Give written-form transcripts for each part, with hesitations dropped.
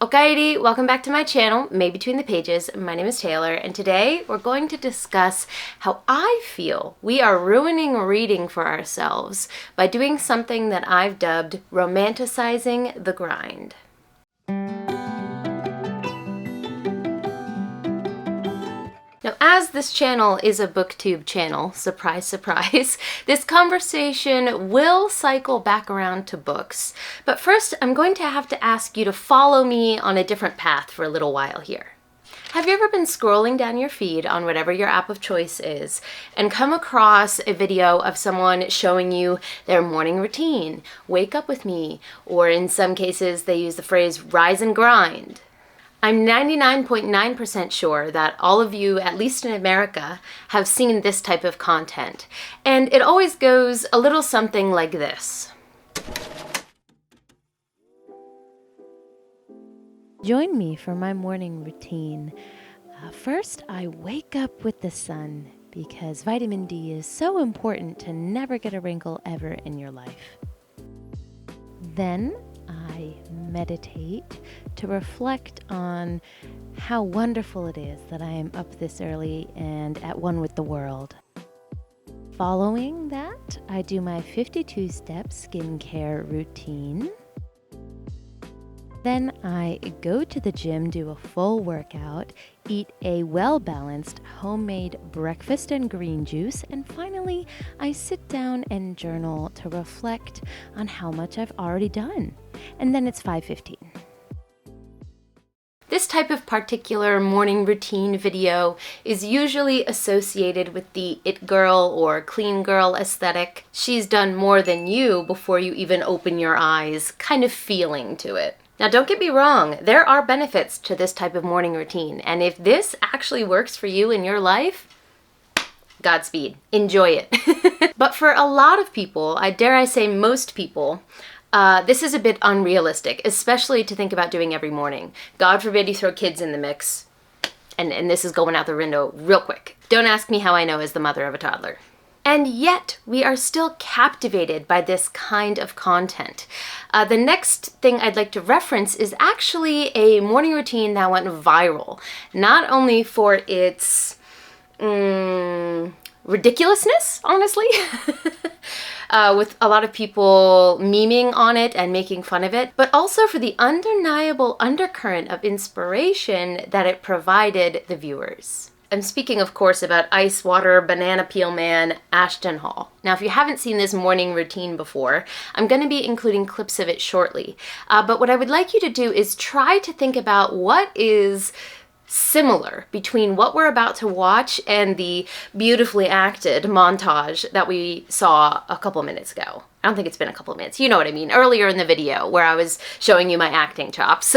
Alrighty, welcome back to my channel, May Between the Pages. My name is Taylor, and today we're going to discuss how I feel we are ruining reading for ourselves by doing something that I've dubbed romanticizing the grind. Now, as this channel is a booktube channel, surprise, surprise, this conversation will cycle back around to books. But first, I'm going to have to ask you to follow me on a different path for a little while here. Have you ever been scrolling down your feed on whatever your app of choice is and come across a video of someone showing you their morning routine, wake up with me, or in some cases they use the phrase rise and grind? I'm 99.9% sure that all of you, at least in America, have seen this type of content. And it always goes a little something like this. Join me for my morning routine. First, I wake up with the sun because vitamin D is so important to never get a wrinkle ever in your life. Then I meditate to reflect on how wonderful it is that I am up this early and at one with the world. Following that, I do my 52-step skincare routine. Then I go to the gym, do a full workout, eat a well-balanced homemade breakfast and green juice, and finally I sit down and journal to reflect on how much I've already done. And then it's 5:15. This type of particular morning routine video is usually associated with the it girl or clean girl aesthetic. She's done more than you before you even open your eyes kind of feeling to it. Now, don't get me wrong, there are benefits to this type of morning routine, and if this actually works for you in your life, Godspeed, enjoy it. But for a lot of people, I dare say most people, this is a bit unrealistic, especially to think about doing every morning. God forbid you throw kids in the mix, and this is going out the window real quick. Don't ask me how I know as the mother of a toddler. And yet, we are still captivated by this kind of content. The next thing I'd like to reference is actually a morning routine that went viral, not only for its ridiculousness, honestly, with a lot of people memeing on it and making fun of it, but also for the undeniable undercurrent of inspiration that it provided the viewers. I'm speaking, of course, about Ice Water Banana Peel Man Ashton Hall. Now, if you haven't seen this morning routine before, I'm going to be including clips of it shortly. But what I would like you to do is try to think about what is similar between what we're about to watch and the beautifully acted montage that we saw a couple minutes ago. I don't think it's been a couple of minutes. You know what I mean. Earlier in the video where I was showing you my acting chops.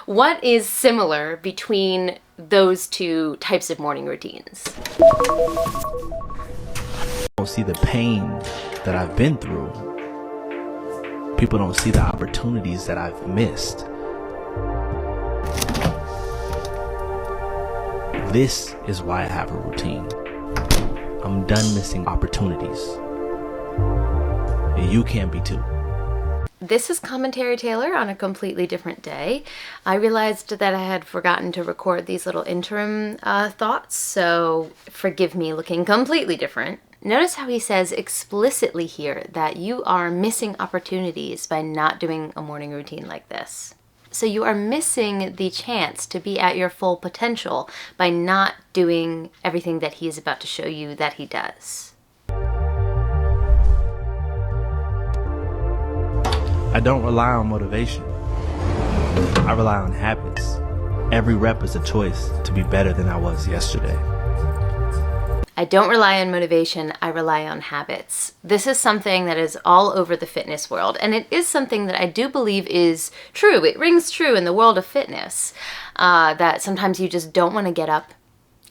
What is similar between those two types of morning routines? Don't see the pain that I've been through. People don't see the opportunities that I've missed. This is why I have a routine. I'm done missing opportunities. And you can be too. This is Commentary Taylor on a completely different day. I realized that I had forgotten to record these little interim thoughts, so forgive me looking completely different. Notice how he says explicitly here that you are missing opportunities by not doing a morning routine like this. So you are missing the chance to be at your full potential by not doing everything that he is about to show you that he does. I don't rely on motivation. I rely on habits. Every rep is a choice to be better than I was yesterday. I don't rely on motivation, I rely on habits. This is something that is all over the fitness world, and it is something that I do believe is true. It rings true in the world of fitness, that sometimes you just don't want to get up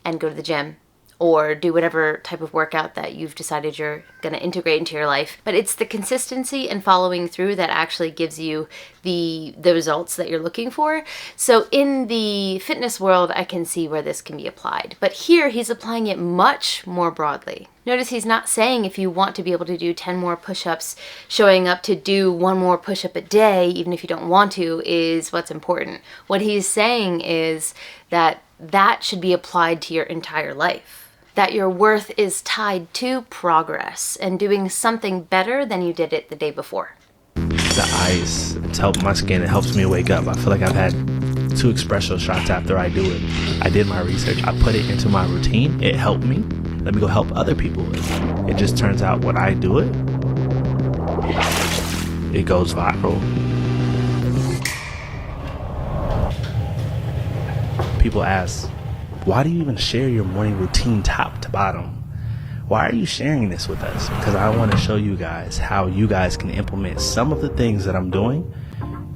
and go to the gym, or do whatever type of workout that you've decided you're going to integrate into your life. But it's the consistency and following through that actually gives you the results that you're looking for. So in the fitness world, I can see where this can be applied. But here, he's applying it much more broadly. Notice he's not saying if you want to be able to do 10 more push-ups, showing up to do 1 more push-up a day, even if you don't want to, is what's important. What he's saying is that that should be applied to your entire life. That your worth is tied to progress and doing something better than you did it the day before. The ice, it's helped my skin. It helps me wake up. I feel like I've had 2 espresso shots after I do it. I did my research. I put it into my routine. It helped me. Let me go help other people with it. It just turns out when I do it, it goes viral. People ask, why do you even share your morning routine top to bottom? Why are you sharing this with us? Because I want to show you guys how you guys can implement some of the things that I'm doing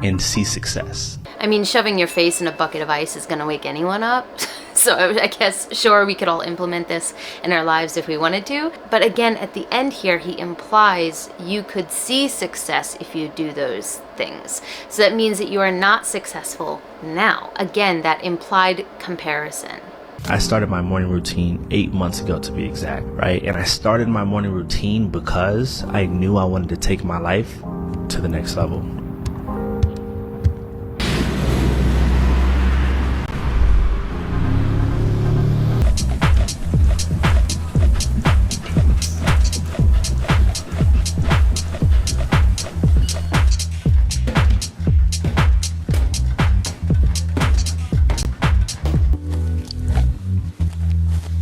and see success. I mean, shoving your face in a bucket of ice is going to wake anyone up. So I guess, sure, we could all implement this in our lives if we wanted to. But again, at the end here, he implies you could see success if you do those things. So that means that you are not successful now. Again, that implied comparison. I started my morning routine 8 months ago, to be exact, right? And I started my morning routine because I knew I wanted to take my life to the next level.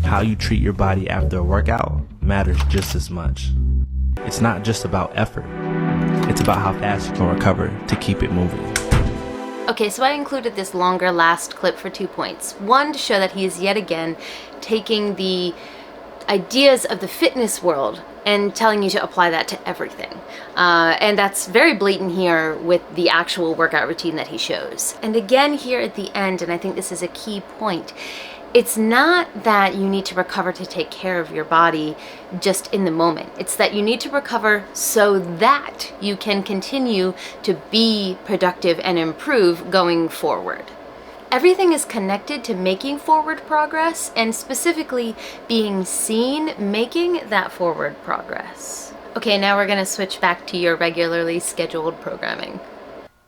How you treat your body after a workout matters just as much. It's not just about effort. It's about how fast you can recover to keep it moving. Okay, so I included this longer last clip for 2 points. One, to show that he is yet again taking the ideas of the fitness world and telling you to apply that to everything. And that's very blatant here with the actual workout routine that he shows. And again here at the end, and I think this is a key point, it's not that you need to recover to take care of your body just in the moment. It's that you need to recover so that you can continue to be productive and improve going forward. Everything is connected to making forward progress and specifically being seen making that forward progress. Okay, now we're going to switch back to your regularly scheduled programming.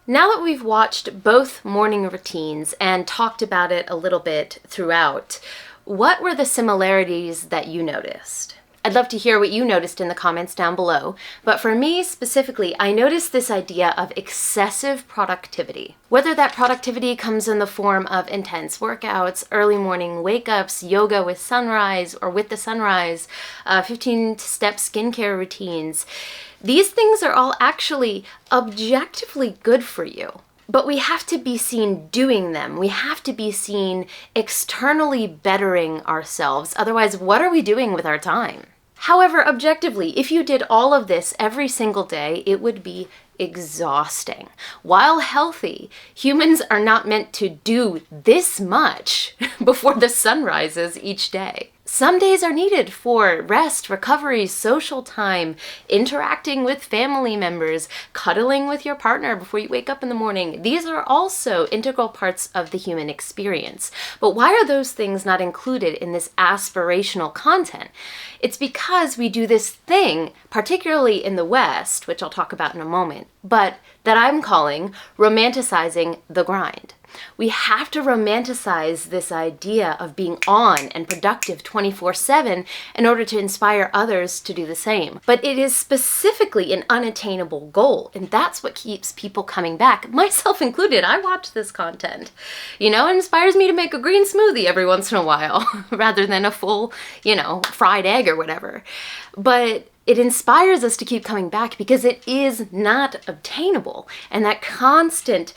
Now that we've watched both morning routines and talked about it a little bit throughout, what were the similarities that you noticed? I'd love to hear what you noticed in the comments down below, but for me specifically, I noticed this idea of excessive productivity. Whether that productivity comes in the form of intense workouts, early morning wake-ups, yoga with sunrise or with the sunrise, 15-step skincare routines, these things are all actually objectively good for you. But we have to be seen doing them. We have to be seen externally bettering ourselves. Otherwise, what are we doing with our time? However, objectively, if you did all of this every single day, it would be exhausting. While healthy, humans are not meant to do this much before the sun rises each day. Some days are needed for rest, recovery, social time, interacting with family members, cuddling with your partner before you wake up in the morning. These are also integral parts of the human experience. But why are those things not included in this aspirational content? It's because we do this thing, particularly in the West, which I'll talk about in a moment, but that I'm calling romanticizing the grind. We have to romanticize this idea of being on and productive 24/7 in order to inspire others to do the same. But it is specifically an unattainable goal, and that's what keeps people coming back, myself included. I watch this content. You know, it inspires me to make a green smoothie every once in a while rather than a full, fried egg or whatever. But it inspires us to keep coming back because it is not obtainable, and that constant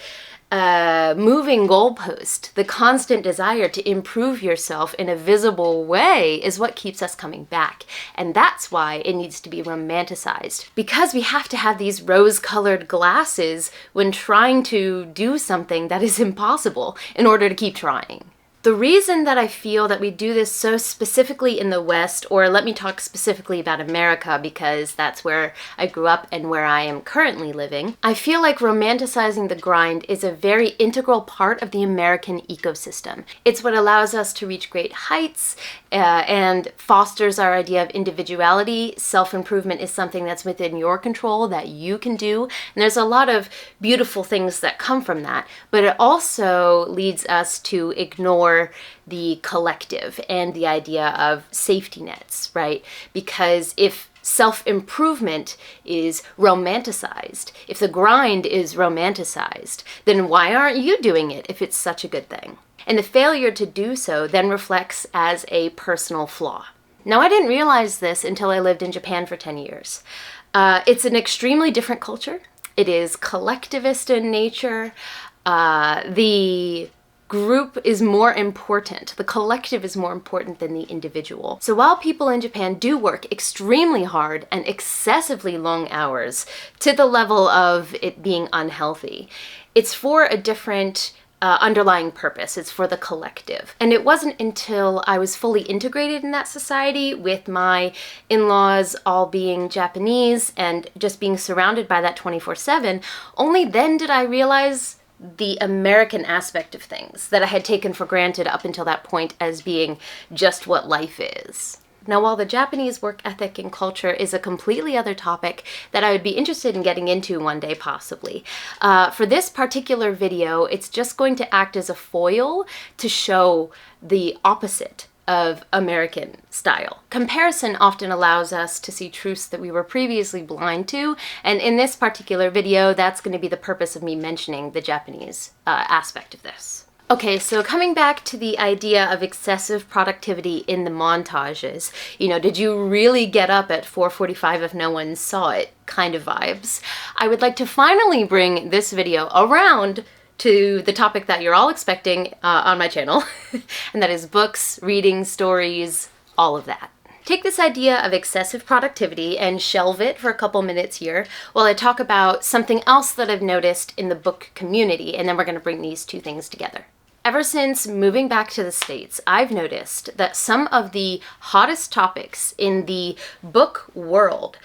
moving goalpost, the constant desire to improve yourself in a visible way is what keeps us coming back. And that's why it needs to be romanticized, because we have to have these rose-colored glasses when trying to do something that is impossible in order to keep trying. The reason that I feel that we do this so specifically in the West, or let me talk specifically about America because that's where I grew up and where I am currently living, I feel like romanticizing the grind is a very integral part of the American ecosystem. It's what allows us to reach great heights and fosters our idea of individuality. Self-improvement is something that's within your control that you can do. And there's a lot of beautiful things that come from that, but it also leads us to ignore the collective and the idea of safety nets, right? Because if self-improvement is romanticized, if the grind is romanticized, then why aren't you doing it if it's such a good thing? And the failure to do so then reflects as a personal flaw. Now, I didn't realize this until I lived in Japan for 10 years. It's an extremely different culture. It is collectivist in nature. The group is more important. The collective is more important than the individual. So while people in Japan do work extremely hard and excessively long hours to the level of it being unhealthy, it's for a different underlying purpose. It's for the collective. And it wasn't until I was fully integrated in that society with my in-laws all being Japanese and just being surrounded by that 24/7, only then did I realize the American aspect of things that I had taken for granted up until that point as being just what life is. Now, while the Japanese work ethic and culture is a completely other topic that I would be interested in getting into one day possibly, for this particular video, it's just going to act as a foil to show the opposite of American style. Comparison often allows us to see truths that we were previously blind to, and in this particular video, that's going to be the purpose of me mentioning the Japanese aspect of this. Okay, so coming back to the idea of excessive productivity in the montages, did you really get up at 4:45 if no one saw it kind of vibes? I would like to finally bring this video around to the topic that you're all expecting on my channel, and that is books, reading, stories, all of that. Take this idea of excessive productivity and shelve it for a couple minutes here while I talk about something else that I've noticed in the book community, and then we're going to bring these two things together. Ever since moving back to the States, I've noticed that some of the hottest topics in the book world,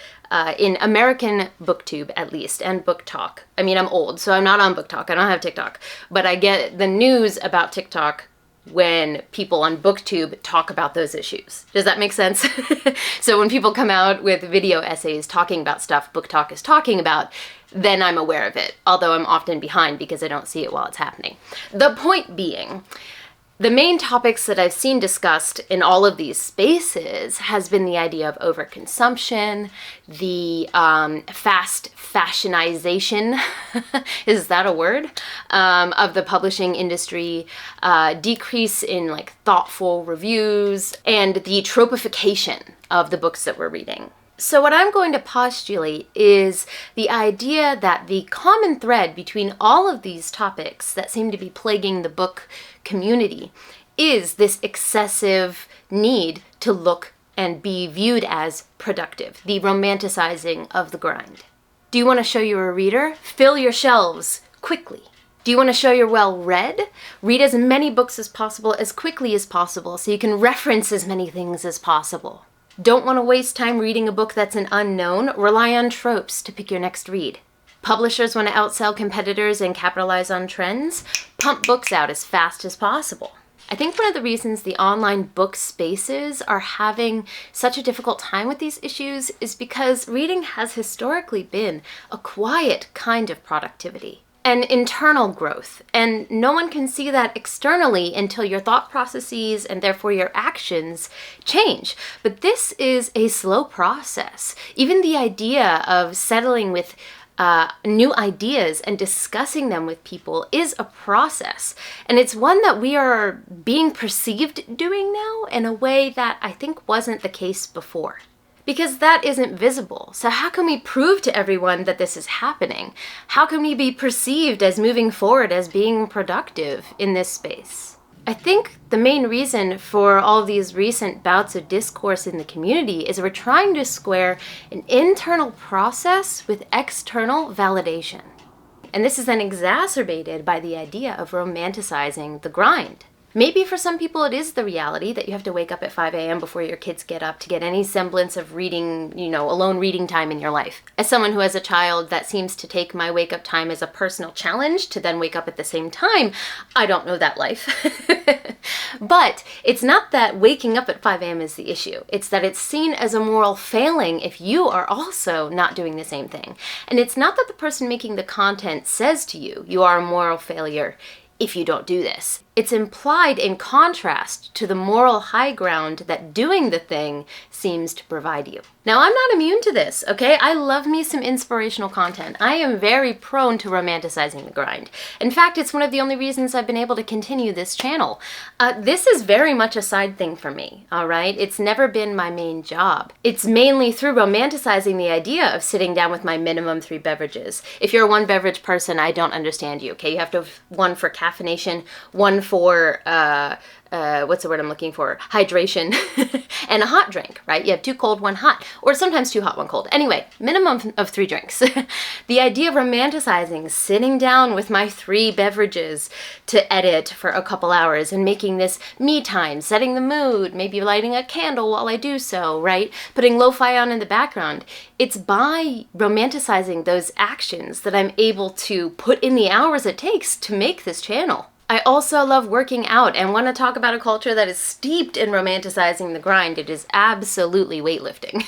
in American booktube at least, and book talk. I mean, I'm old, so I'm not on book talk. I don't have TikTok. But I get the news about TikTok when people on booktube talk about those issues. Does that make sense? So when people come out with video essays talking about stuff book talk is talking about, then I'm aware of it, although I'm often behind because I don't see it while it's happening. The point being, the main topics that I've seen discussed in all of these spaces has been the idea of overconsumption, the fast fashionization, is that a word, of the publishing industry, decrease in thoughtful reviews, and the tropification of the books that we're reading. So what I'm going to postulate is the idea that the common thread between all of these topics that seem to be plaguing the book community is this excessive need to look and be viewed as productive, the romanticizing of the grind. Do you want to show you're a reader? Fill your shelves quickly. Do you want to show you're well-read? Read as many books as possible, as quickly as possible, so you can reference as many things as possible. Don't want to waste time reading a book that's an unknown? Rely on tropes to pick your next read. Publishers want to outsell competitors and capitalize on trends? Pump books out as fast as possible. I think one of the reasons the online book spaces are having such a difficult time with these issues is because reading has historically been a quiet kind of productivity, an internal growth, and no one can see that externally until your thought processes and therefore your actions change. But this is a slow process. Even the idea of settling with new ideas and discussing them with people is a process. And it's one that we are being perceived doing now in a way that I think wasn't the case before. Because that isn't visible. So how can we prove to everyone that this is happening? How can we be perceived as moving forward, as being productive in this space? I think the main reason for all of these recent bouts of discourse in the community is we're trying to square an internal process with external validation. And this is then exacerbated by the idea of romanticizing the grind. Maybe for some people it is the reality that you have to wake up at 5 a.m. before your kids get up to get any semblance of reading, alone reading time in your life. As someone who has a child, that seems to take my wake up time as a personal challenge to then wake up at the same time. I don't know that life. But it's not that waking up at 5 a.m. is the issue. It's that it's seen as a moral failing if you are also not doing the same thing. And it's not that the person making the content says to you, you are a moral failure if you don't do this. It's implied in contrast to the moral high ground that doing the thing seems to provide you. Now, I'm not immune to this, okay? I love me some inspirational content. I am very prone to romanticizing the grind. In fact, it's one of the only reasons I've been able to continue this channel. This is very much a side thing for me, all right? It's never been my main job. It's mainly through romanticizing the idea of sitting down with my minimum 3 beverages. If you're a 1 beverage person, I don't understand you, okay? You have to have 1 for caffeination, 1 for, what's the word I'm looking for? Hydration, and a hot drink, right? You have 2 cold, 1 hot, or sometimes 2 hot, 1 cold. Anyway, minimum of 3 drinks. The idea of romanticizing sitting down with my 3 beverages to edit for a couple hours and making this me time, setting the mood, maybe lighting a candle while I do so, right? Putting lo-fi on in the background. It's by romanticizing those actions that I'm able to put in the hours it takes to make this channel. I also love working out and want to talk about a culture that is steeped in romanticizing the grind. It is absolutely weightlifting.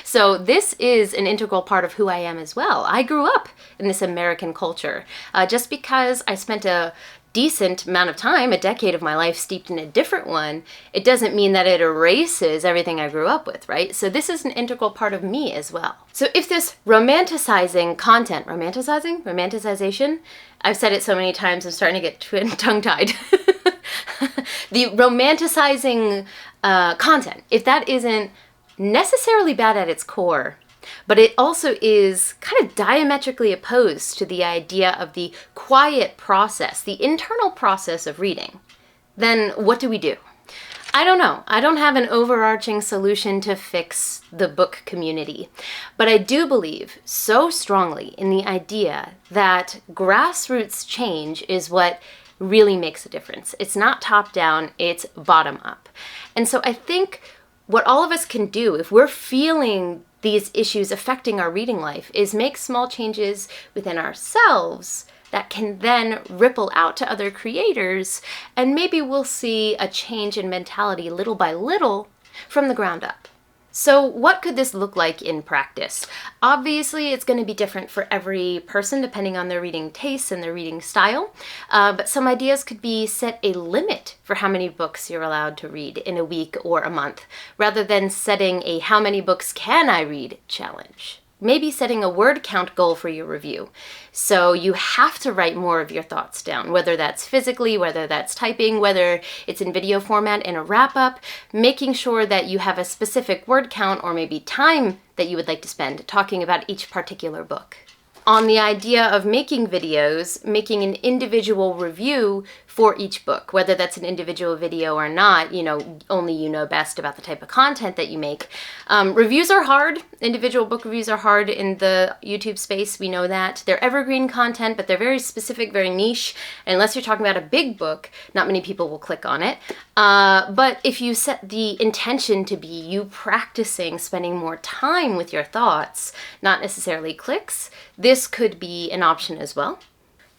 So this is an integral part of who I am as well. I grew up in this American culture. Just because I spent a decent amount of time, a decade of my life steeped in a different one, it doesn't mean that it erases everything I grew up with, right? So this is an integral part of me as well. So if this romanticizing content, romanticization, I've said it so many times, I'm starting to get tongue-tied. The romanticizing content, if that isn't necessarily bad at its core, but it also is kind of diametrically opposed to the idea of the quiet process, the internal process of reading, then what do we do? I don't know. I don't have an overarching solution to fix the book community, but I do believe so strongly in the idea that grassroots change is what really makes a difference. It's not top down, it's bottom up. And so I think what all of us can do if we're feeling these issues affecting our reading life is make small changes within ourselves that can then ripple out to other creators, and maybe we'll see a change in mentality little by little from the ground up. So what could this look like in practice? Obviously, it's going to be different for every person depending on their reading tastes and their reading style, but some ideas could be set a limit for how many books you're allowed to read in a week or a month, rather than setting a how many books can I read challenge. Maybe setting a word count goal for your review. So you have to write more of your thoughts down, whether that's physically, whether that's typing, whether it's in video format in a wrap-up, making sure that you have a specific word count or maybe time that you would like to spend talking about each particular book. On the idea of making videos, making an individual review for each book, whether that's an individual video or not, only you know best about the type of content that you make. Reviews are hard. Individual book reviews are hard in the YouTube space. We know that. They're evergreen content, but they're very specific, very niche. And unless you're talking about a big book, not many people will click on it. But if you set the intention to be you practicing spending more time with your thoughts, not necessarily clicks, this could be an option as well.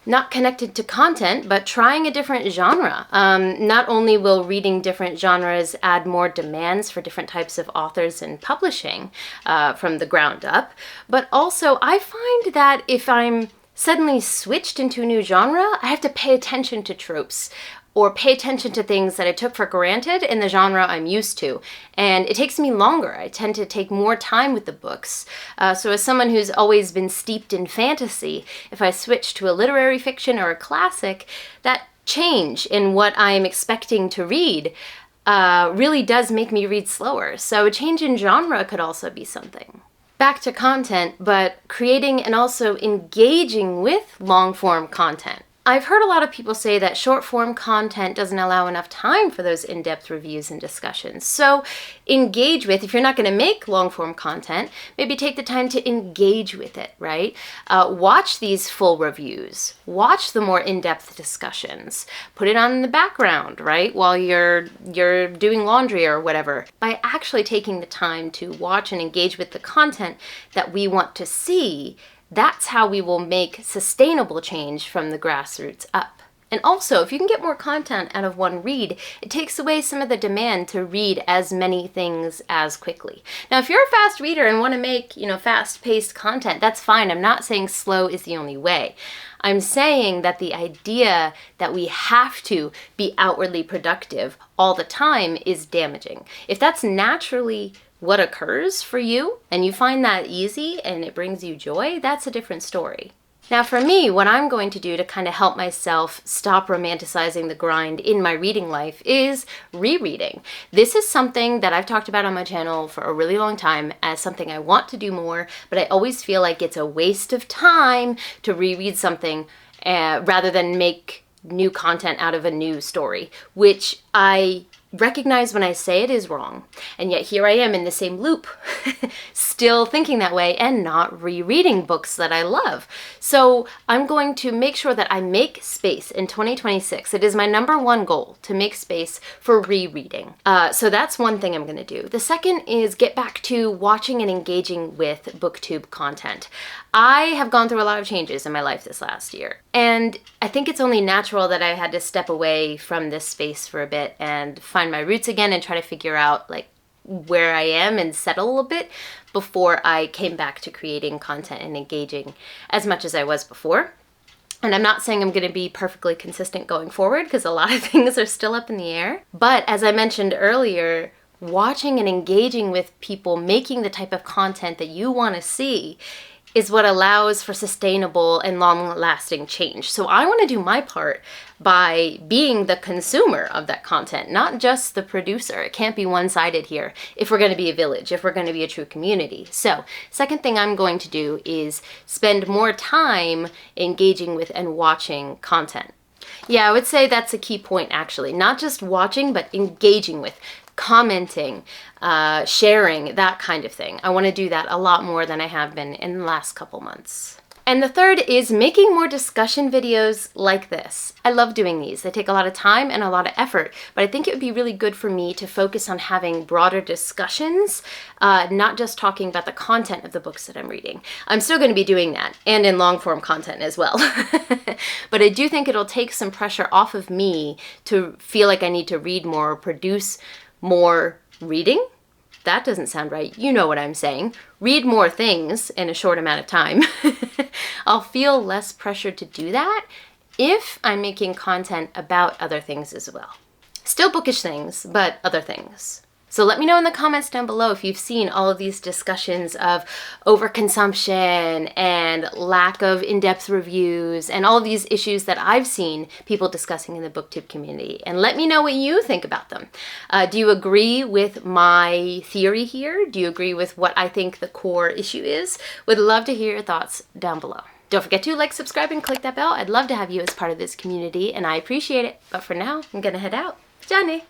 Not connected to content, but trying a different genre. Not only will reading different genres add more demands for different types of authors and publishing from the ground up, but also I find that if I'm suddenly switched into a new genre, I have to pay attention to tropes or pay attention to things that I took for granted in the genre I'm used to. And it takes me longer. I tend to take more time with the books. So as someone who's always been steeped in fantasy, if I switch to a literary fiction or a classic, that change in what I'm expecting to read really does make me read slower. So a change in genre could also be something. Back to content, but creating and also engaging with long-form content. I've heard a lot of people say that short form content doesn't allow enough time for those in-depth reviews and discussions. So engage with, if you're not going to make long form content, maybe take the time to engage with it, right? Watch these full reviews, watch the more in-depth discussions, put it on in the background, right? While you're doing laundry or whatever. By actually taking the time to watch and engage with the content that we want to see, that's how we will make sustainable change from the grassroots up. And also, if you can get more content out of one read, it takes away some of the demand to read as many things as quickly. Now, if you're a fast reader and want to make, fast-paced content, that's fine. I'm not saying slow is the only way. I'm saying that the idea that we have to be outwardly productive all the time is damaging. If that's naturally what occurs for you and you find that easy and it brings you joy, that's a different story. Now for me, what I'm going to do to kind of help myself stop romanticizing the grind in my reading life is rereading. This is something that I've talked about on my channel for a really long time as something I want to do more, but I always feel like it's a waste of time to reread something rather than make new content out of a new story, which I recognize when I say it is wrong. And yet here I am in the same loop, still thinking that way and not rereading books that I love. So I'm going to make sure that I make space in 2026. It is my #1 goal to make space for rereading. So that's one thing I'm going to do. The second is get back to watching and engaging with BookTube content. I have gone through a lot of changes in my life this last year, and I think it's only natural that I had to step away from this space for a bit and find my roots again and try to figure out where I am and settle a bit before I came back to creating content and engaging as much as I was before. And I'm not saying I'm going to be perfectly consistent going forward because a lot of things are still up in the air. But as I mentioned earlier, watching and engaging with people making the type of content that you want to see is what allows for sustainable and long-lasting change. So I want to do my part by being the consumer of that content, not just the producer. It can't be one-sided here if we're going to be a village, if we're going to be a true community. So second thing I'm going to do is spend more time engaging with and watching content. Yeah, I would say that's a key point actually. Not just watching, but engaging with, commenting, sharing, that kind of thing. I want to do that a lot more than I have been in the last couple months. And the third is making more discussion videos like this. I love doing these. They take a lot of time and a lot of effort, but I think it would be really good for me to focus on having broader discussions, not just talking about the content of the books that I'm reading. I'm still going to be doing that, and in long form content as well. But I do think it'll take some pressure off of me to feel like I need to read more or produce more reading. That doesn't sound right. You know what I'm saying. Read more things in a short amount of time. I'll feel less pressure to do that if I'm making content about other things as well. Still bookish things, but other things. So let me know in the comments down below if you've seen all of these discussions of overconsumption and lack of in-depth reviews and all of these issues that I've seen people discussing in the BookTube community. And let me know what you think about them. Do you agree with my theory here? Do you agree with what I think the core issue is? Would love to hear your thoughts down below. Don't forget to like, subscribe, and click that bell. I'd love to have you as part of this community, and I appreciate it. But for now, I'm gonna head out. Johnny!